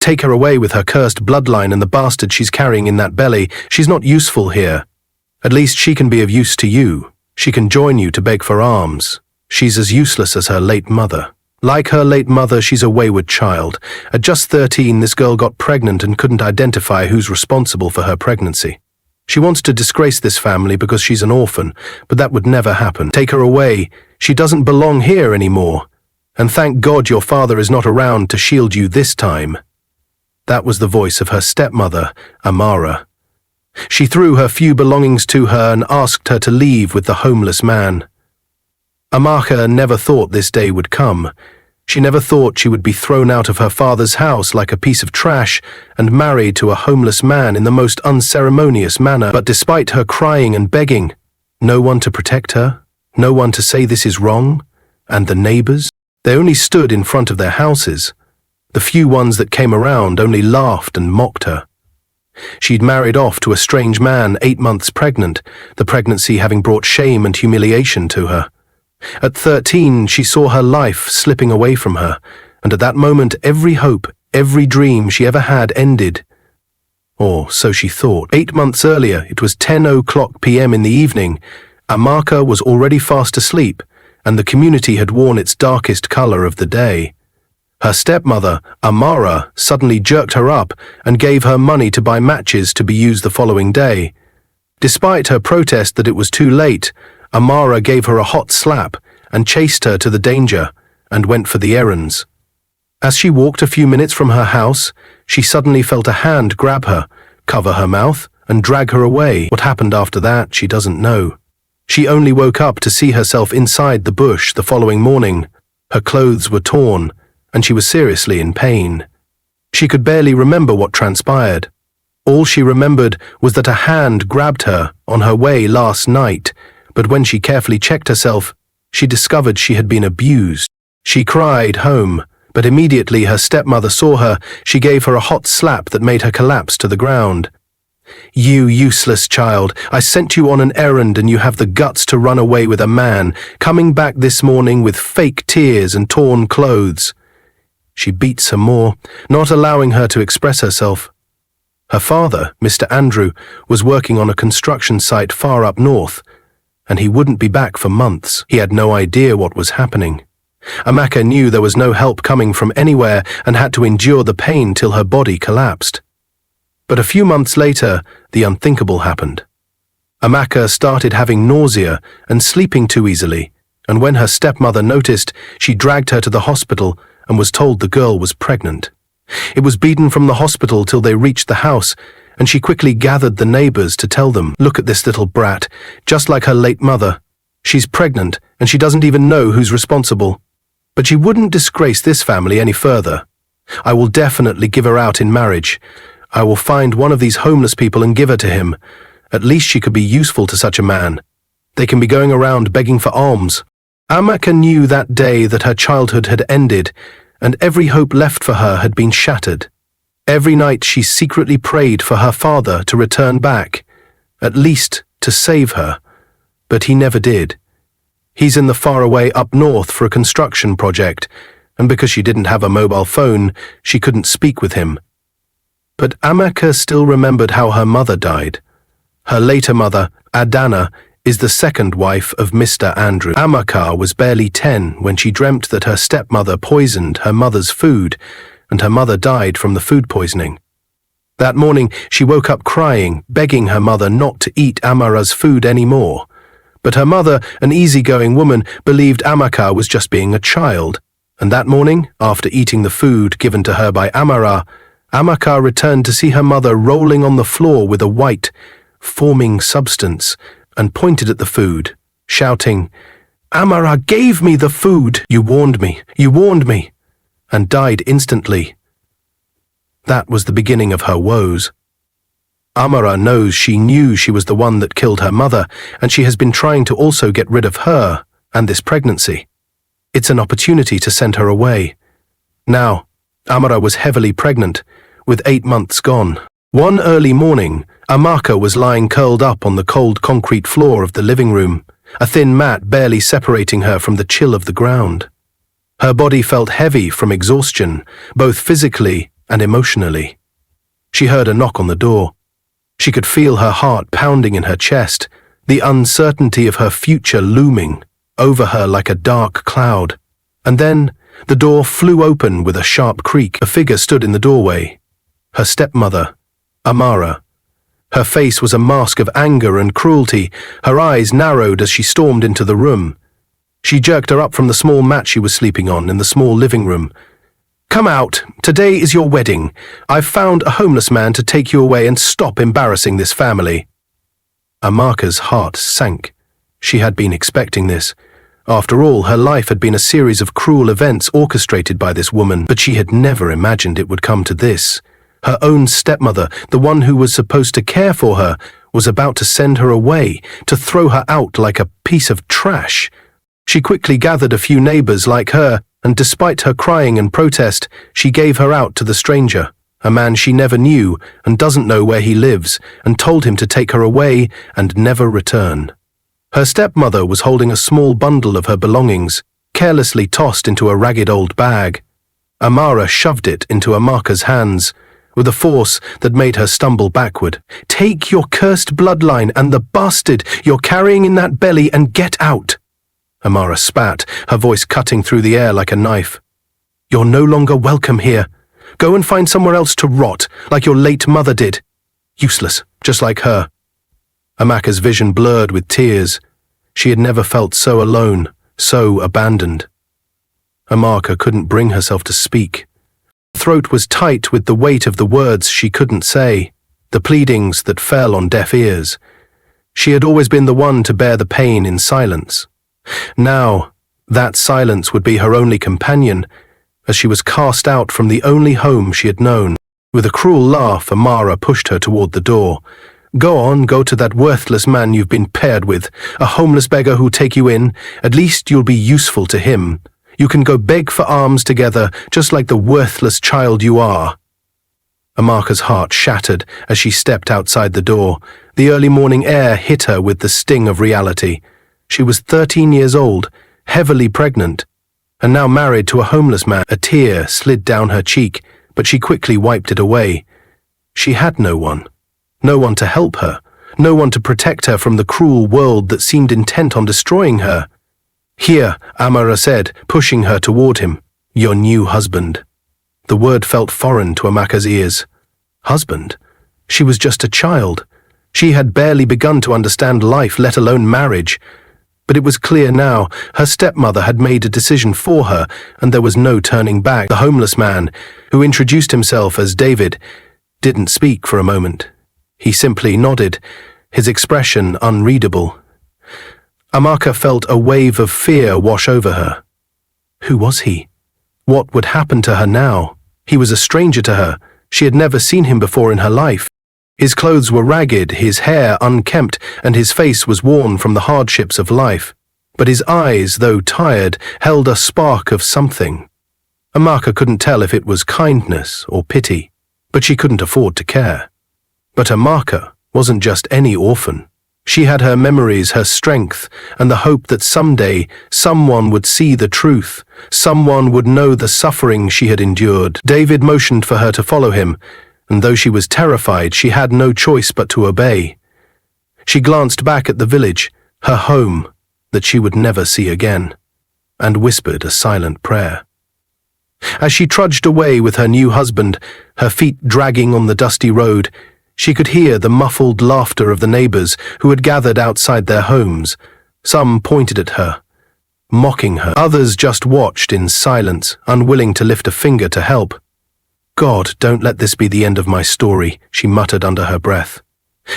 Take her away with her cursed bloodline and the bastard she's carrying in that belly. She's not useful here. At least she can be of use to you. She can join you to beg for alms. She's as useless as her late mother. Like her late mother, she's a wayward child. At just 13, this girl got pregnant and couldn't identify who's responsible for her pregnancy. She wants to disgrace this family because she's an orphan, but that would never happen. Take her away. She doesn't belong here anymore. And thank God your father is not around to shield you this time. That was the voice of her stepmother, Amara. She threw her few belongings to her and asked her to leave with the homeless man. Amaka never thought this day would come. She never thought she would be thrown out of her father's house like a piece of trash and married to a homeless man in the most unceremonious manner. But despite her crying and begging, no one to protect her, no one to say this is wrong, and the neighbors, they only stood in front of their houses. The few ones that came around only laughed and mocked her. She'd married off to a strange man 8 months pregnant, the pregnancy having brought shame and humiliation to her. At 13, she saw her life slipping away from her, and at that moment every hope, every dream she ever had ended. Or so she thought. 8 months earlier, it was 10:00 p.m. in the evening. Amaka was already fast asleep, and the community had worn its darkest color of the day. Her stepmother, Amara, suddenly jerked her up and gave her money to buy matches to be used the following day. Despite her protest that it was too late, Amara gave her a hot slap and chased her to the danger and went for the errands. As she walked a few minutes from her house, she suddenly felt a hand grab her, cover her mouth, and drag her away. What happened after that, she doesn't know. She only woke up to see herself inside the bush the following morning. Her clothes were torn, and she was seriously in pain. She could barely remember what transpired. All she remembered was that a hand grabbed her on her way last night, but when she carefully checked herself, she discovered she had been abused. She cried home, but immediately her stepmother saw her. She gave her a hot slap that made her collapse to the ground. "You useless child, I sent you on an errand and you have the guts to run away with a man, coming back this morning with fake tears and torn clothes." She beats her more, not allowing her to express herself. Her father, Mr. Andrew, was working on a construction site far up north, and he wouldn't be back for months. He had no idea what was happening. Amaka knew there was no help coming from anywhere and had to endure the pain till her body collapsed. But a few months later, the unthinkable happened. Amaka started having nausea and sleeping too easily, and when her stepmother noticed, she dragged her to the hospital and was told the girl was pregnant. It was beaten from the hospital till they reached the house, and she quickly gathered the neighbors to tell them, "Look at this little brat, just like her late mother. She's pregnant, and she doesn't even know who's responsible. But she wouldn't disgrace this family any further. I will definitely give her out in marriage. I will find one of these homeless people and give her to him. At least she could be useful to such a man. They can be going around begging for alms." Amaka knew that day that her childhood had ended, and every hope left for her had been shattered. Every night she secretly prayed for her father to return back, at least to save her, but he never did. He's in the faraway up north for a construction project, and because she didn't have a mobile phone, she couldn't speak with him. But Amaka still remembered how her mother died. Her later mother, Adana, is the second wife of Mr. Andrew. Amaka was barely 10 when she dreamt that her stepmother poisoned her mother's food, and her mother died from the food poisoning. That morning, she woke up crying, begging her mother not to eat Amara's food anymore. But her mother, an easygoing woman, believed Amaka was just being a child, and that morning, after eating the food given to her by Amara, Amaka returned to see her mother rolling on the floor with a white, forming substance, and pointed at the food, shouting, "Amara gave me the food! You warned me, you warned me!" and died instantly. That was the beginning of her woes. Amara knows she knew she was the one that killed her mother, and she has been trying to also get rid of her and this pregnancy. It's an opportunity to send her away. Now, Amara was heavily pregnant, with 8 months gone. One early morning, Amaka was lying curled up on the cold concrete floor of the living room, a thin mat barely separating her from the chill of the ground. Her body felt heavy from exhaustion, both physically and emotionally. She heard a knock on the door. She could feel her heart pounding in her chest, the uncertainty of her future looming over her like a dark cloud. And then the door flew open with a sharp creak. A figure stood in the doorway. Her stepmother, Amaka. Her face was a mask of anger and cruelty. Her eyes narrowed as she stormed into the room. She jerked her up from the small mat she was sleeping on in the small living room. "Come out. Today is your wedding. I've found a homeless man to take you away and stop embarrassing this family." Amaka's heart sank. She had been expecting this. After all, her life had been a series of cruel events orchestrated by this woman, but she had never imagined it would come to this. Her own stepmother, the one who was supposed to care for her, was about to send her away, to throw her out like a piece of trash. She quickly gathered a few neighbors like her, and despite her crying and protest, she gave her out to the stranger, a man she never knew and doesn't know where he lives, and told him to take her away and never return. Her stepmother was holding a small bundle of her belongings, carelessly tossed into a ragged old bag. Amaka shoved it into Amaka's hands, with a force that made her stumble backward. "Take your cursed bloodline and the bastard you're carrying in that belly and get out!" Amaka spat, her voice cutting through the air like a knife. "You're no longer welcome here. Go and find somewhere else to rot, like your late mother did. Useless, just like her." Amaka's vision blurred with tears. She had never felt so alone, so abandoned. Amaka couldn't bring herself to speak. Her throat was tight with the weight of the words she couldn't say, the pleadings that fell on deaf ears. She had always been the one to bear the pain in silence. Now, that silence would be her only companion, as she was cast out from the only home she had known. With a cruel laugh, Amaka pushed her toward the door. "Go on, go to that worthless man you've been paired with, a homeless beggar who'll take you in. At least you'll be useful to him. You can go beg for alms together, just like the worthless child you are." Amaka's heart shattered as she stepped outside the door. The early morning air hit her with the sting of reality. She was 13 years old, heavily pregnant, and now married to a homeless man. A tear slid down her cheek, but she quickly wiped it away. She had no one. No one to help her, no one to protect her from the cruel world that seemed intent on destroying her. "Here," Amaka said, pushing her toward him, "your new husband." The word felt foreign to Amaka's ears. Husband? She was just a child. She had barely begun to understand life, let alone marriage. But it was clear now, her stepmother had made a decision for her, and there was no turning back. The homeless man, who introduced himself as David, didn't speak for a moment. He simply nodded, his expression unreadable. Amaka felt a wave of fear wash over her. Who was he? What would happen to her now? He was a stranger to her. She had never seen him before in her life. His clothes were ragged, his hair unkempt, and his face was worn from the hardships of life. But his eyes, though tired, held a spark of something. Amaka couldn't tell if it was kindness or pity, but she couldn't afford to care. But Amaka wasn't just any orphan. She had her memories, her strength, and the hope that someday someone would see the truth, someone would know the suffering she had endured. David motioned for her to follow him, and though she was terrified, she had no choice but to obey. She glanced back at the village, her home, that she would never see again, and whispered a silent prayer. As she trudged away with her new husband, her feet dragging on the dusty road, she could hear the muffled laughter of the neighbors who had gathered outside their homes. Some pointed at her, mocking her. Others just watched in silence, unwilling to lift a finger to help. "God, don't let this be the end of my story," she muttered under her breath.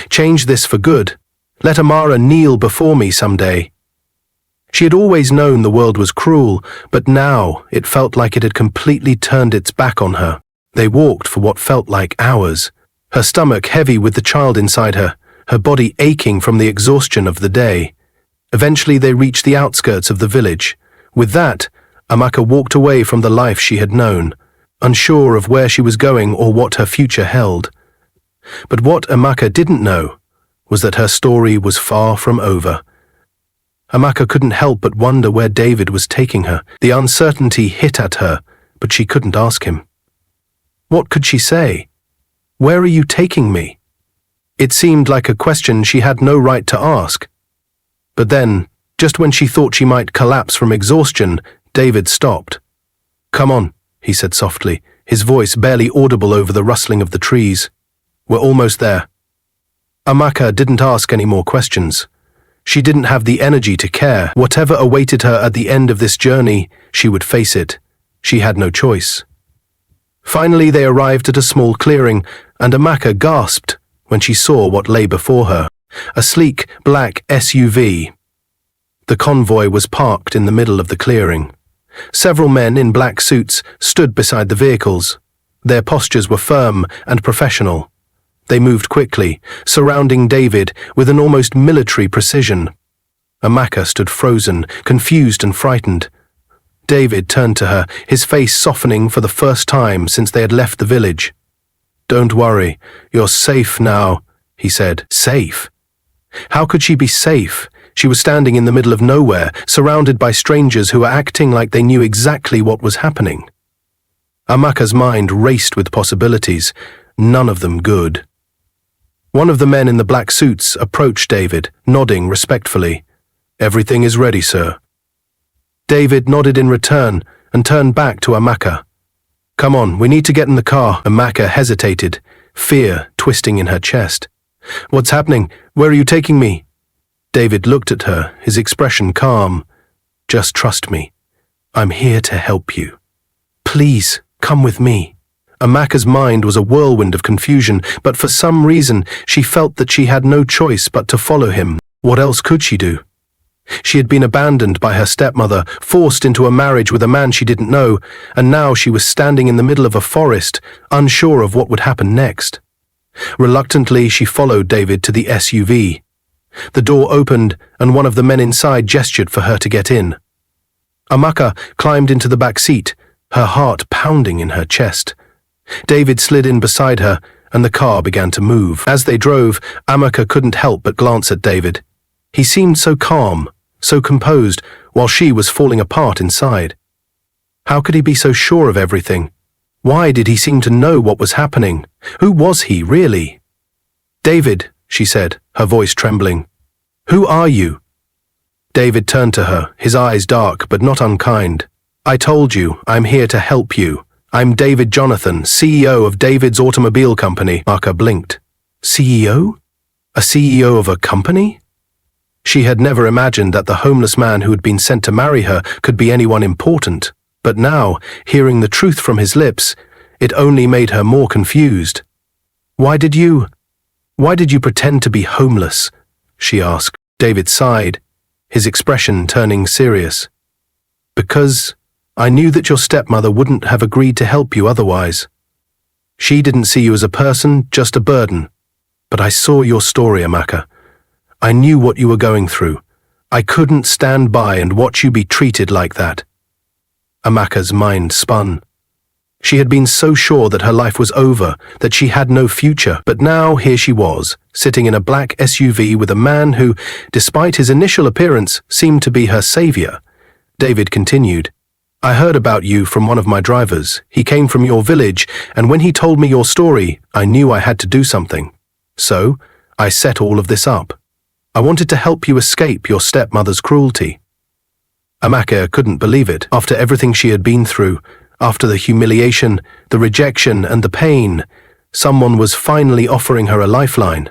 "Change this for good. Let Amaka kneel before me someday." She had always known the world was cruel, but now it felt like it had completely turned its back on her. They walked for what felt like hours, her stomach heavy with the child inside her, her body aching from the exhaustion of the day. Eventually they reached the outskirts of the village. With that, Amaka walked away from the life she had known, unsure of where she was going or what her future held. But what Amaka didn't know was that her story was far from over. Amaka couldn't help but wonder where David was taking her. The uncertainty hit at her, but she couldn't ask him. What could she say? Where are you taking me? It seemed like a question she had no right to ask. But then, just when she thought she might collapse from exhaustion, David stopped. "Come on," he said softly, his voice barely audible over the rustling of the trees. "We're almost there." Amaka didn't ask any more questions. She didn't have the energy to care. Whatever awaited her at the end of this journey, she would face it. She had no choice. Finally, they arrived at a small clearing, and Amaka gasped when she saw what lay before her. A sleek, black SUV. The convoy was parked in the middle of the clearing. Several men in black suits stood beside the vehicles. Their postures were firm and professional. They moved quickly, surrounding David with an almost military precision. Amaka stood frozen, confused and frightened. David turned to her, his face softening for the first time since they had left the village. "Don't worry, you're safe now," he said. Safe? How could she be safe? She was standing in the middle of nowhere, surrounded by strangers who were acting like they knew exactly what was happening. Amaka's mind raced with possibilities, none of them good. One of the men in the black suits approached David, nodding respectfully. "Everything is ready, sir." David nodded in return and turned back to Amaka. "Come on, we need to get in the car." Amaka hesitated, fear twisting in her chest. "What's happening? Where are you taking me?" David looked at her, his expression calm. "Just trust me. I'm here to help you. Please, come with me." Amaka's mind was a whirlwind of confusion, but for some reason she felt that she had no choice but to follow him. What else could she do? She had been abandoned by her stepmother, forced into a marriage with a man she didn't know, and now she was standing in the middle of a forest, unsure of what would happen next. Reluctantly, she followed David to the SUV. The door opened, and one of the men inside gestured for her to get in. Amaka climbed into the back seat, her heart pounding in her chest. David slid in beside her, and the car began to move. As they drove, Amaka couldn't help but glance at David. He seemed so calm, so composed, while she was falling apart inside. How could he be so sure of everything? Why did he seem to know what was happening? Who was he, really? "David," she said, her voice trembling. "Who are you?" David turned to her, his eyes dark but not unkind. "I told you, I'm here to help you. I'm David Jonathan, CEO of David's Automobile Company." Amaka blinked. CEO? A CEO of a company? She had never imagined that the homeless man who had been sent to marry her could be anyone important, but now, hearing the truth from his lips, it only made her more confused. Why did you pretend to be homeless?" she asked. David sighed, his expression turning serious. "Because I knew that your stepmother wouldn't have agreed to help you otherwise. She didn't see you as a person, just a burden. But I saw your story, Amaka. I knew what you were going through. I couldn't stand by and watch you be treated like that." Amaka's mind spun. She had been so sure that her life was over, that she had no future, but now here she was, sitting in a black SUV with a man who, despite his initial appearance, seemed to be her savior. David continued, "I heard about you from one of my drivers. He came from your village, and when he told me your story, I knew I had to do something. So, I set all of this up. I wanted to help you escape your stepmother's cruelty." Amaka couldn't believe it. After everything she had been through, after the humiliation, the rejection, and the pain, someone was finally offering her a lifeline.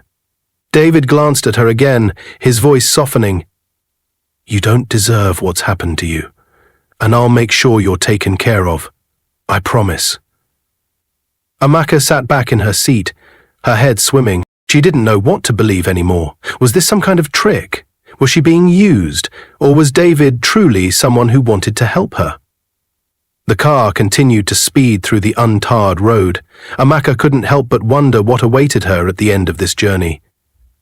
David glanced at her again, his voice softening. "You don't deserve what's happened to you, and I'll make sure you're taken care of. I promise." Amaka sat back in her seat, her head swimming. She didn't know what to believe anymore. Was this some kind of trick? Was she being used, or was David truly someone who wanted to help her? The car continued to speed through the untarred road. Amaka couldn't help but wonder what awaited her at the end of this journey.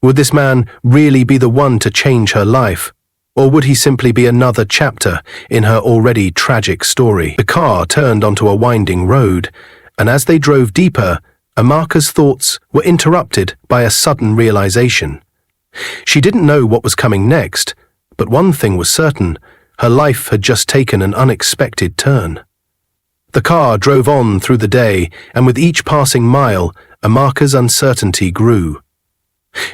Would this man really be the one to change her life? Or would he simply be another chapter in her already tragic story? The car turned onto a winding road, and as they drove deeper, Amaka's thoughts were interrupted by a sudden realization. She didn't know what was coming next, but one thing was certain: her life had just taken an unexpected turn. The car drove on through the day, and with each passing mile, Amaka's uncertainty grew.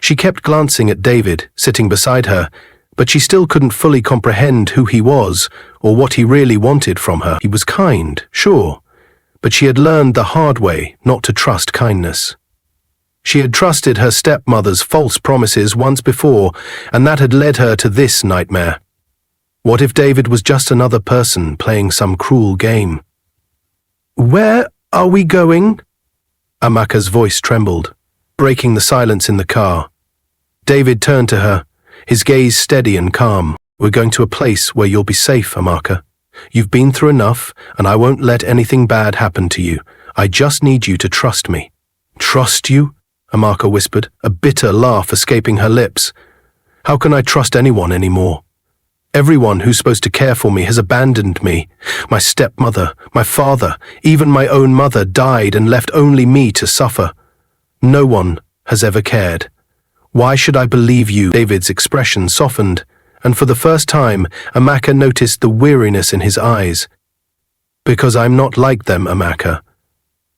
She kept glancing at David, sitting beside her, but she still couldn't fully comprehend who he was or what he really wanted from her. He was kind, sure, but she had learned the hard way not to trust kindness. She had trusted her stepmother's false promises once before, and that had led her to this nightmare. What if David was just another person playing some cruel game? "Where are we going?" Amaka's voice trembled, breaking the silence in the car. David turned to her, his gaze steady and calm. "We're going to a place where you'll be safe, Amaka. You've been through enough, and I won't let anything bad happen to you. I just need you to trust me." "Trust you?" Amaka whispered, a bitter laugh escaping her lips. "How can I trust anyone anymore? Everyone who's supposed to care for me has abandoned me. My stepmother, my father, even my own mother died and left only me to suffer. No one has ever cared. Why should I believe you?" David's expression softened, and for the first time, Amaka noticed the weariness in his eyes. "Because I'm not like them, Amaka.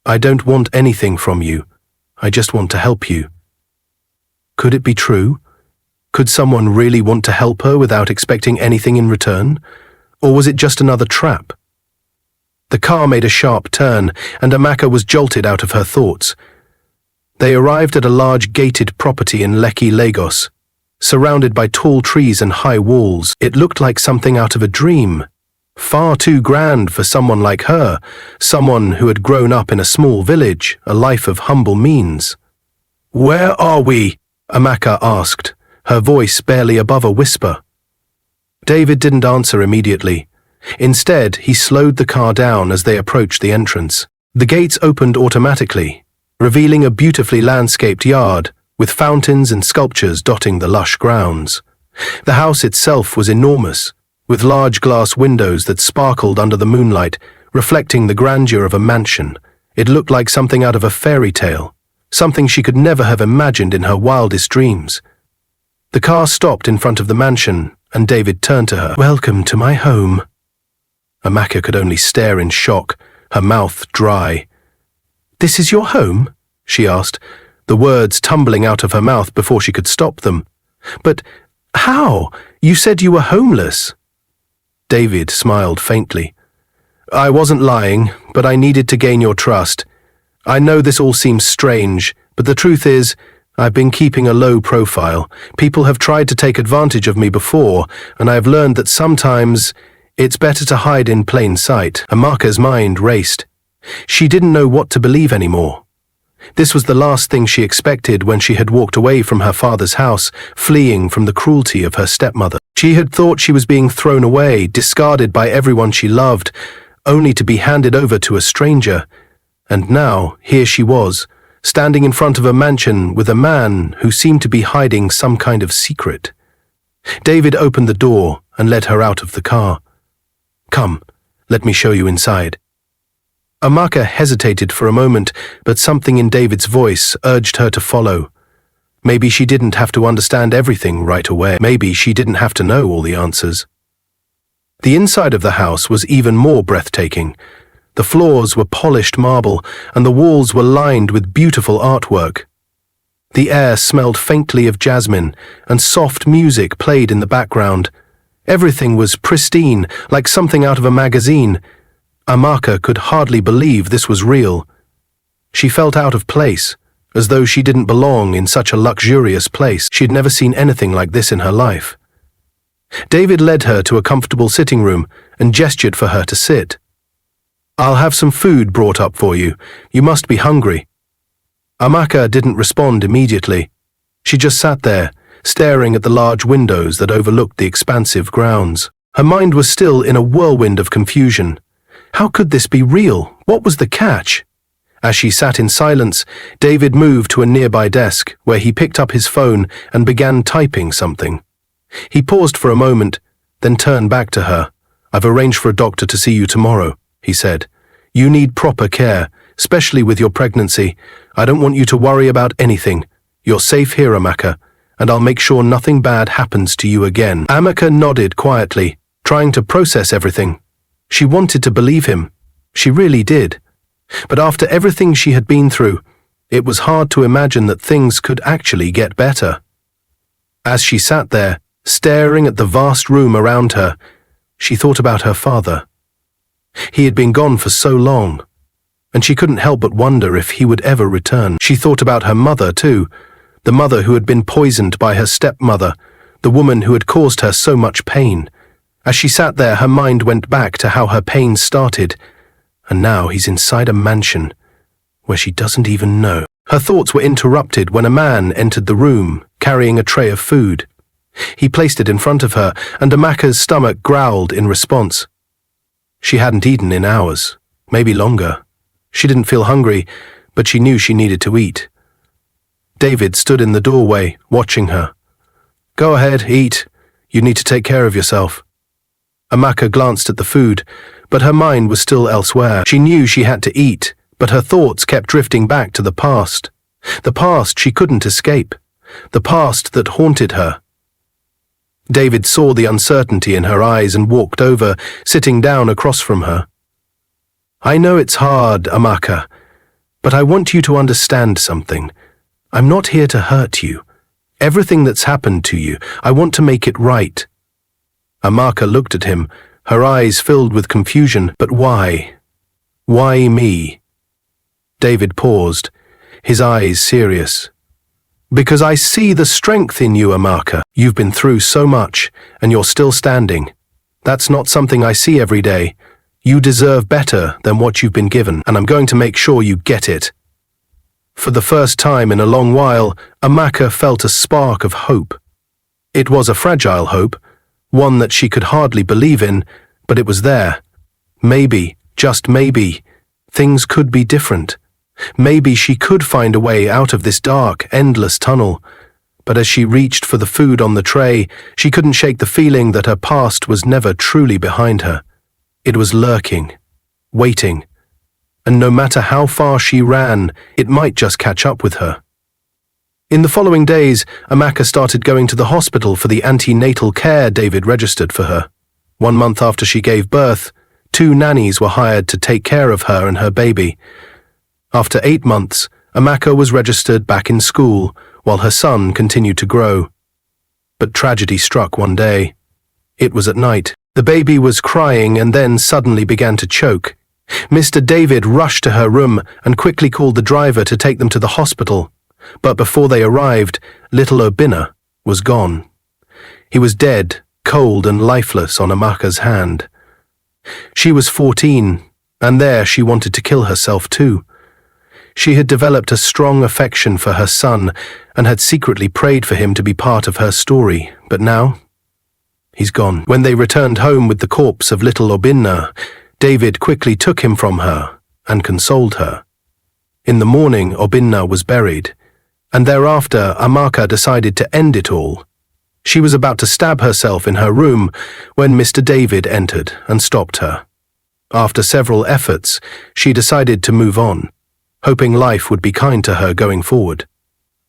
I don't want anything from you. I just want to help you." Could it be true? Could someone really want to help her without expecting anything in return? Or was it just another trap? The car made a sharp turn, and Amaka was jolted out of her thoughts. They arrived at a large gated property in Lekki, Lagos, surrounded by tall trees and high walls. It looked like something out of a dream. Far too grand for someone like her, someone who had grown up in a small village, a life of humble means. "Where are we?" Amaka asked, her voice barely above a whisper. David didn't answer immediately. Instead, he slowed the car down as they approached the entrance. The gates opened automatically, revealing a beautifully landscaped yard, with fountains and sculptures dotting the lush grounds. The house itself was enormous, with large glass windows that sparkled under the moonlight, reflecting the grandeur of a mansion. It looked like something out of a fairy tale, something she could never have imagined in her wildest dreams. The car stopped in front of the mansion, and David turned to her. "Welcome to my home." Amaka could only stare in shock, her mouth dry. "This is your home?" she asked, the words tumbling out of her mouth before she could stop them. "But how? You said you were homeless." David smiled faintly. "I wasn't lying, but I needed to gain your trust. I know this all seems strange, but the truth is, I've been keeping a low profile. People have tried to take advantage of me before, and I have learned that sometimes it's better to hide in plain sight." Amaka's mind raced. She didn't know what to believe anymore. This was the last thing she expected when she had walked away from her father's house, fleeing from the cruelty of her stepmother. She had thought she was being thrown away, discarded by everyone she loved, only to be handed over to a stranger. And now, here she was, standing in front of a mansion with a man who seemed to be hiding some kind of secret. David opened the door and led her out of the car. "Come, let me show you inside." Amaka hesitated for a moment, but something in David's voice urged her to follow. Maybe she didn't have to understand everything right away. Maybe she didn't have to know all the answers. The inside of the house was even more breathtaking. The floors were polished marble, and the walls were lined with beautiful artwork. The air smelled faintly of jasmine, and soft music played in the background. Everything was pristine, like something out of a magazine. Amaka could hardly believe this was real. She felt out of place, as though she didn't belong in such a luxurious place. She'd never seen anything like this in her life. David led her to a comfortable sitting room and gestured for her to sit. "I'll have some food brought up for you. You must be hungry." Amaka didn't respond immediately. She just sat there, staring at the large windows that overlooked the expansive grounds. Her mind was still in a whirlwind of confusion. How could this be real? What was the catch? As she sat in silence, David moved to a nearby desk, where he picked up his phone and began typing something. He paused for a moment, then turned back to her. "I've arranged for a doctor to see you tomorrow," he said. "You need proper care, especially with your pregnancy. I don't want you to worry about anything. You're safe here, Amaka, and I'll make sure nothing bad happens to you again." Amaka nodded quietly, trying to process everything. She wanted to believe him, She really did. But after everything she had been through, it was hard to imagine that things could actually get better. As she sat there, staring at the vast room around her, she thought about her father. He had been gone for so long, and she couldn't help but wonder if he would ever return. She thought about her mother, too, the mother who had been poisoned by her stepmother, the woman who had caused her so much pain. As she sat there, her mind went back to how her pain started, and now he's inside a mansion where she doesn't even know. Her thoughts were interrupted when a man entered the room, carrying a tray of food. He placed it in front of her, and Amaka's stomach growled in response. She hadn't eaten in hours, maybe longer. She didn't feel hungry, but she knew she needed to eat. David stood in the doorway, watching her. "Go ahead, eat. You need to take care of yourself." Amaka glanced at the food, but her mind was still elsewhere. She knew she had to eat, but her thoughts kept drifting back to the past. The past she couldn't escape. The past that haunted her. David saw the uncertainty in her eyes and walked over, sitting down across from her. "I know it's hard, Amaka, but I want you to understand something. I'm not here to hurt you. Everything that's happened to you, I want to make it right." Amaka looked at him, her eyes filled with confusion. "But why? Why me?" David paused, his eyes serious. "Because I see the strength in you, Amaka. You've been through so much, and you're still standing. That's not something I see every day. You deserve better than what you've been given, and I'm going to make sure you get it." For the first time in a long while, Amaka felt a spark of hope. It was a fragile hope, one that she could hardly believe in, but it was there. Maybe, just maybe, things could be different. Maybe she could find a way out of this dark, endless tunnel. But as she reached for the food on the tray, she couldn't shake the feeling that her past was never truly behind her. It was lurking, waiting, and no matter how far she ran, it might just catch up with her. In the following days, Amaka started going to the hospital for the antenatal care David registered for her. 1 month after she gave birth, 2 nannies were hired to take care of her and her baby. After 8 months, Amaka was registered back in school, while her son continued to grow. But tragedy struck one day. It was at night. The baby was crying and then suddenly began to choke. Mr. David rushed to her room and quickly called the driver to take them to the hospital. But before they arrived, little Obinna was gone. He was dead, cold and lifeless on Amaka's hand. She was 14, and there she wanted to kill herself too. She had developed a strong affection for her son and had secretly prayed for him to be part of her story, but now he's gone. When they returned home with the corpse of little Obinna, David quickly took him from her and consoled her. In the morning, Obinna was buried, and thereafter Amaka decided to end it all. She was about to stab herself in her room when Mr. David entered and stopped her. After several efforts, she decided to move on, hoping life would be kind to her going forward.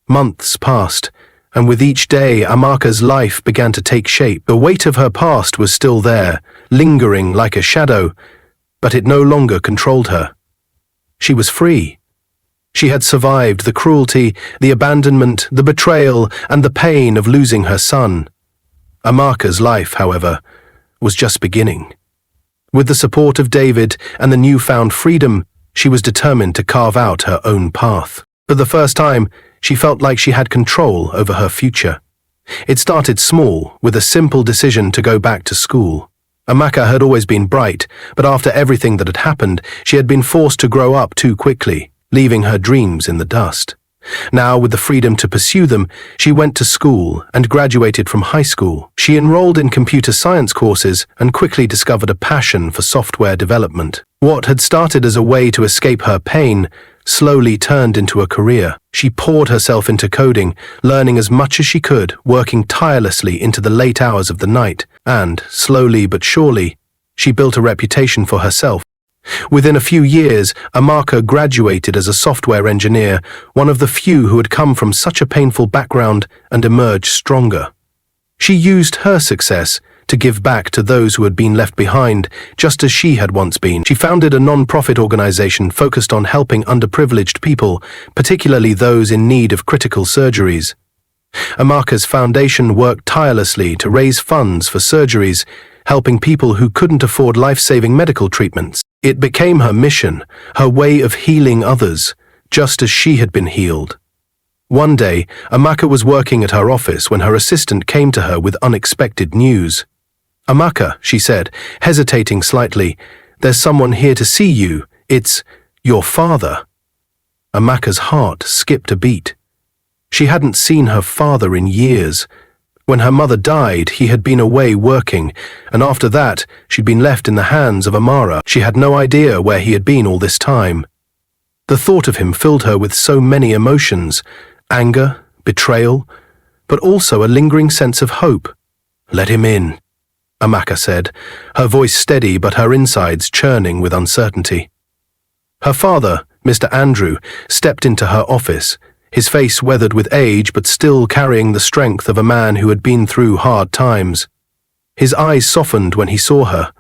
Months passed, and with each day Amaka's life began to take shape. The weight of her past was still there, lingering like a shadow, but it no longer controlled her. She was free. She had survived the cruelty, the abandonment, the betrayal, and the pain of losing her son. Amaka's life, however, was just beginning. With the support of David and the newfound freedom, she was determined to carve out her own path. For the first time, she felt like she had control over her future. It started small, with a simple decision to go back to school. Amaka had always been bright, but after everything that had happened, she had been forced to grow up too quickly, leaving her dreams in the dust. Now, with the freedom to pursue them, she went to school and graduated from high school. She enrolled in computer science courses and quickly discovered a passion for software development. What had started as a way to escape her pain slowly turned into a career. She poured herself into coding, learning as much as she could, working tirelessly into the late hours of the night, and, slowly but surely, she built a reputation for herself. Within a few years, Amaka graduated as a software engineer, one of the few who had come from such a painful background and emerged stronger. She used her success to give back to those who had been left behind, just as she had once been. She founded a non-profit organization focused on helping underprivileged people, particularly those in need of critical surgeries. Amaka's foundation worked tirelessly to raise funds for surgeries, helping people who couldn't afford life-saving medical treatments. It became her mission, her way of healing others, just as she had been healed. One day, Amaka was working at her office when her assistant came to her with unexpected news. "Amaka," she said, hesitating slightly, "there's someone here to see you. It's your father." Amaka's heart skipped a beat. She hadn't seen her father in years. When her mother died, he had been away working, and after that, she'd been left in the hands of Amara. She had no idea where he had been all this time. The thought of him filled her with so many emotions: anger, betrayal, but also a lingering sense of hope. "Let him in," Amaka said, her voice steady but her insides churning with uncertainty. Her father, Mr. Andrew, stepped into her office, his face weathered with age but still carrying the strength of a man who had been through hard times. His eyes softened when he saw her,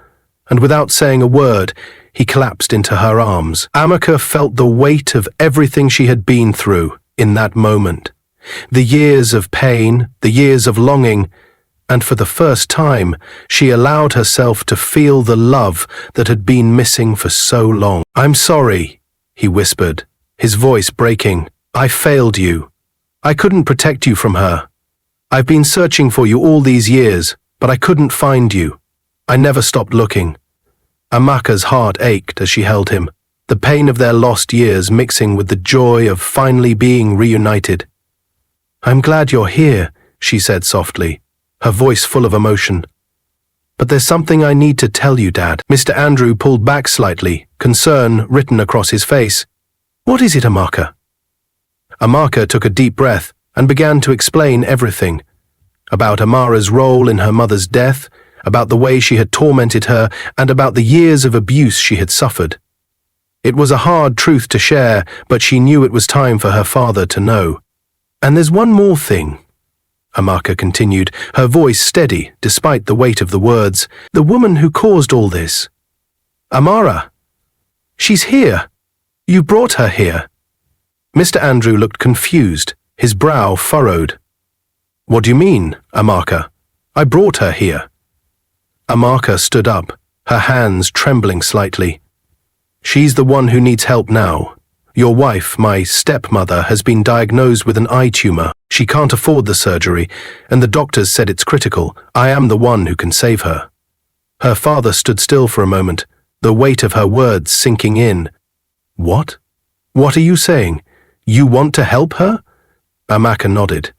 and without saying a word, he collapsed into her arms. Amaka felt the weight of everything she had been through in that moment. The years of pain, the years of longing, and for the first time, she allowed herself to feel the love that had been missing for so long. "I'm sorry," he whispered, his voice breaking. "I failed you. I couldn't protect you from her. I've been searching for you all these years, but I couldn't find you. I never stopped looking." Amaka's heart ached as she held him, the pain of their lost years mixing with the joy of finally being reunited. "I'm glad you're here," she said softly, her voice full of emotion. "But there's something I need to tell you, Dad." Mr. Andrew pulled back slightly, concern written across his face. "What is it, Amaka?" Amaka took a deep breath and began to explain everything. About Amara's role in her mother's death, about the way she had tormented her, and about the years of abuse she had suffered. It was a hard truth to share, but she knew it was time for her father to know. "And there's one more thing," Amaka continued, her voice steady despite the weight of the words. "The woman who caused all this. Amara. She's here. You brought her here." Mr. Andrew looked confused, his brow furrowed. "What do you mean, Amaka? I brought her here." Amaka stood up, her hands trembling slightly. "She's the one who needs help now. Your wife, my stepmother, has been diagnosed with an eye tumor. She can't afford the surgery, and the doctors said it's critical. I am the one who can save her." Her father stood still for a moment, the weight of her words sinking in. "What? What are you saying? You want to help her?" Amaka nodded.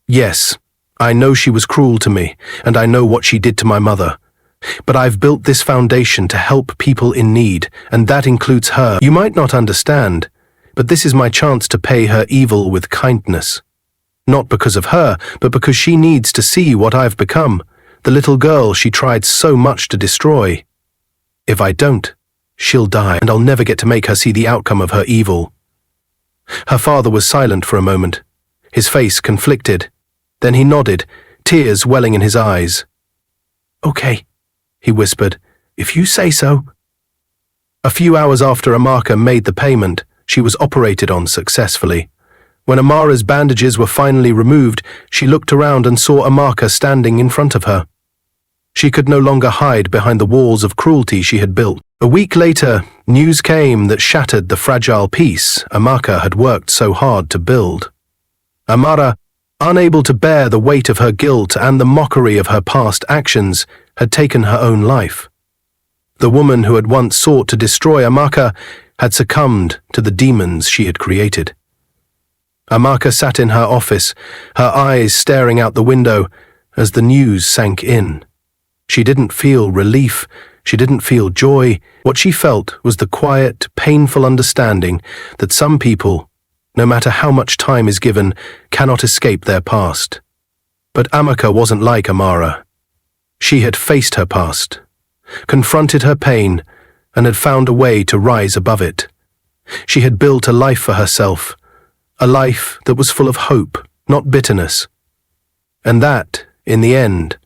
"Yes, I know she was cruel to me, and I know what she did to my mother. But I've built this foundation to help people in need, and that includes her. You might not understand, but this is my chance to pay her evil with kindness. Not because of her, but because she needs to see what I've become, the little girl she tried so much to destroy. If I don't, she'll die, and I'll never get to make her see the outcome of her evil." Her father was silent for a moment, his face conflicted. Then he nodded, tears welling in his eyes. "Okay," he whispered, "if you say so." A few hours after Amaka made the payment, she was operated on successfully. When Amara's bandages were finally removed, she looked around and saw Amaka standing in front of her. She could no longer hide behind the walls of cruelty she had built. A week later, news came that shattered the fragile peace Amaka had worked so hard to build. Amara, unable to bear the weight of her guilt and the mockery of her past actions, had taken her own life. The woman who had once sought to destroy Amaka had succumbed to the demons she had created. Amaka sat in her office, her eyes staring out the window as the news sank in. She didn't feel relief, she didn't feel joy. What she felt was the quiet, painful understanding that some people, no matter how much time is given, cannot escape their past. But Amaka wasn't like Amara. She had faced her past, confronted her pain, and had found a way to rise above it. She had built a life for herself, a life that was full of hope, not bitterness. And that, in the end,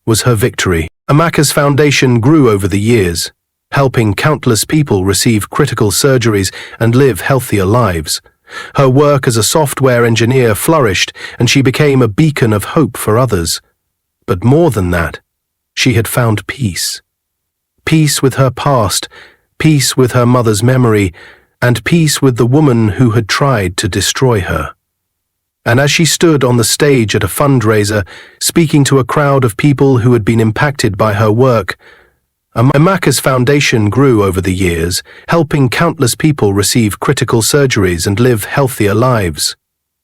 was her victory. Amaka's foundation grew over the years, helping countless people receive critical surgeries and live healthier lives. Her work as a software engineer flourished, and she became a beacon of hope for others. But more than that, she had found peace. Peace with her past, peace with her mother's memory, and peace with the woman who had tried to destroy her. And as she stood on the stage at a fundraiser, speaking to a crowd of people who had been impacted by her work, Amaka's foundation grew over the years, helping countless people receive critical surgeries and live healthier lives.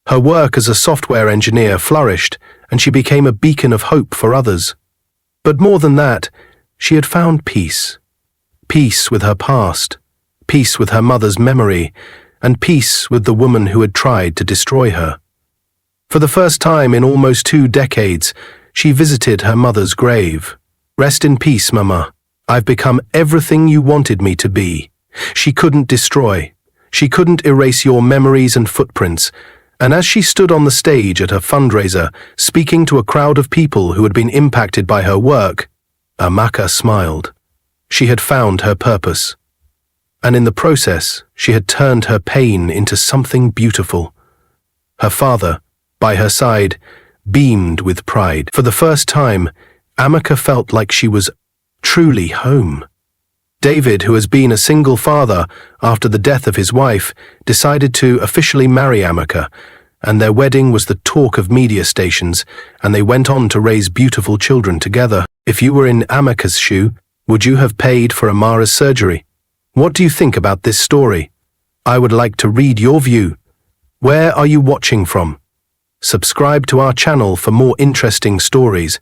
Her work as a software engineer flourished, and she became a beacon of hope for others. But more than that, she had found peace. Peace with her past, peace with her mother's memory, and peace with the woman who had tried to destroy her. For the first time in almost 2 decades, she visited her mother's grave. "Rest in peace, Mama. I've become everything you wanted me to be." She couldn't destroy. She couldn't erase your memories and footprints. And as she stood on the stage at her fundraiser, speaking to a crowd of people who had been impacted by her work, Amaka smiled. She had found her purpose. And in the process, she had turned her pain into something beautiful. Her father, by her side, beamed with pride. For the first time, Amaka felt like she was truly home. David, who has been a single father after the death of his wife, decided to officially marry Amaka, and their wedding was the talk of media stations, and they went on to raise beautiful children together. If you were in Amaka's shoe, would you have paid for Amara's surgery? What do you think about this story? I would like to read your view. Where are you watching from? Subscribe to our channel for more interesting stories.